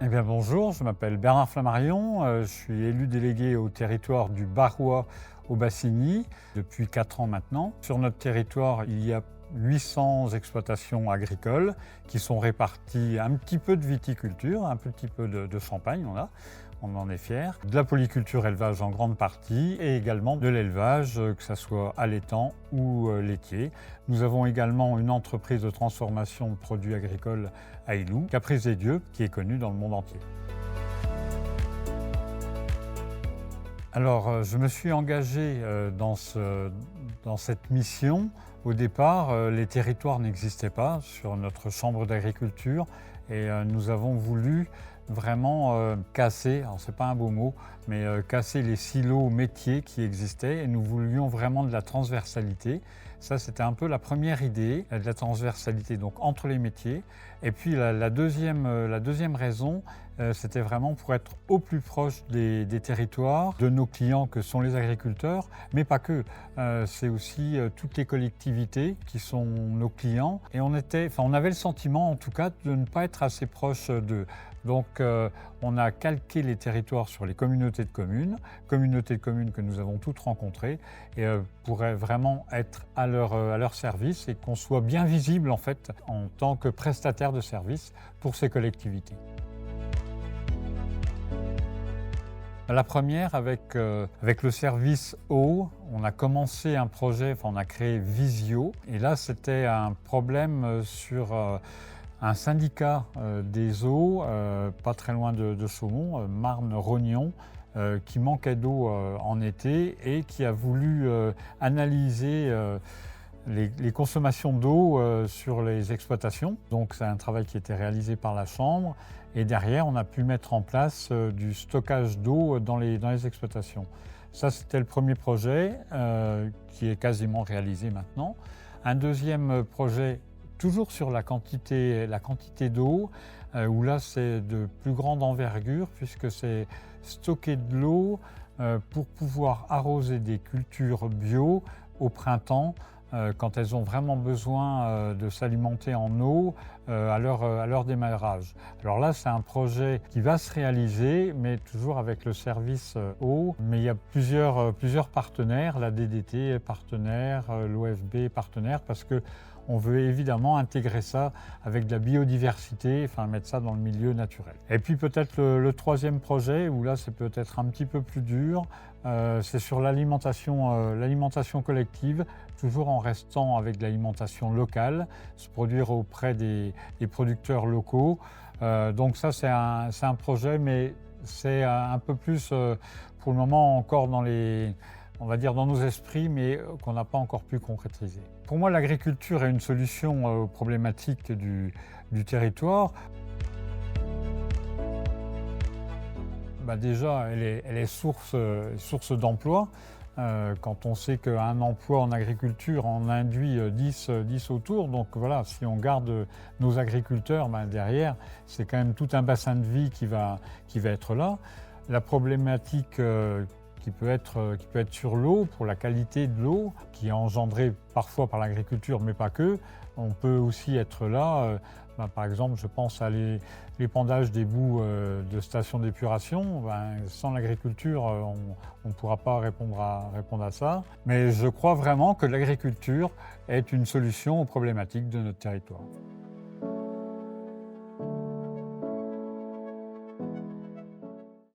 Eh bien bonjour, je m'appelle Bernard Flammarion, je suis élu délégué au territoire du Barrois au Bassigny depuis 4 ans maintenant. Sur notre territoire, il y a 800 exploitations agricoles qui sont réparties, un petit peu de viticulture, un petit peu de champagne on en est fiers, de la polyculture élevage en grande partie et également de l'élevage, que ce soit allaitant ou laitier. Nous avons également une entreprise de transformation de produits agricoles à Illoux, Caprice des Dieux, qui est connue dans le monde entier. Alors, je me suis engagé dans cette mission. Au départ, les territoires n'existaient pas sur notre chambre d'agriculture et nous avons voulu vraiment casser, alors c'est pas un beau mot, mais casser les silos métiers qui existaient et nous voulions vraiment de la transversalité. Ça, c'était un peu la première idée, de la transversalité donc entre les métiers. Et puis la deuxième raison, c'était vraiment pour être au plus proche des territoires, de nos clients que sont les agriculteurs, mais pas que. C'est aussi toutes les collectivités qui sont nos clients. Et on avait le sentiment en tout cas de ne pas être assez proche d'eux. Donc on a calqué les territoires sur les communautés de communes que nous avons toutes rencontrées et pourraient vraiment être à leur service et qu'on soit bien visible en fait en tant que prestataire de services pour ces collectivités. La première, avec le service eau, on a commencé un projet, on a créé Visio. Et là, c'était un problème sur un syndicat des eaux, pas très loin de Chaumont, Marne-Rognon, qui manquait d'eau en été et qui a voulu analyser les consommations d'eau sur les exploitations. Donc c'est un travail qui a été réalisé par la Chambre et derrière on a pu mettre en place du stockage d'eau dans les exploitations. Ça c'était le premier projet qui est quasiment réalisé maintenant. Un deuxième projet toujours sur la quantité d'eau où là c'est de plus grande envergure puisque c'est stocker de l'eau pour pouvoir arroser des cultures bio au printemps quand elles ont vraiment besoin de s'alimenter en eau à leur démarrage. Alors là, c'est un projet qui va se réaliser, mais toujours avec le service eau. Mais il y a plusieurs partenaires, la DDT est partenaire, l'OFB est partenaire, parce que on veut évidemment intégrer ça avec de la biodiversité, mettre ça dans le milieu naturel. Et puis peut-être le troisième projet, où là c'est peut-être un petit peu plus dur, c'est sur l'alimentation collective, toujours en restant avec de l'alimentation locale, se produire auprès des producteurs locaux. Donc ça c'est un projet, mais c'est un peu plus pour le moment encore dans nos esprits, mais qu'on n'a pas encore pu concrétiser. Pour moi, l'agriculture est une solution aux problématiques du territoire. Déjà, elle est source d'emploi. Quand on sait qu'un emploi en agriculture en induit 10 autour, donc voilà, si on garde nos agriculteurs, derrière, c'est quand même tout un bassin de vie qui va être là. La problématique qui peut être sur l'eau, pour la qualité de l'eau, qui est engendrée parfois par l'agriculture, mais pas que. On peut aussi être là, par exemple, je pense à l'épandage des boues de stations d'épuration. Sans l'agriculture, on ne pourra pas répondre à ça. Mais je crois vraiment que l'agriculture est une solution aux problématiques de notre territoire.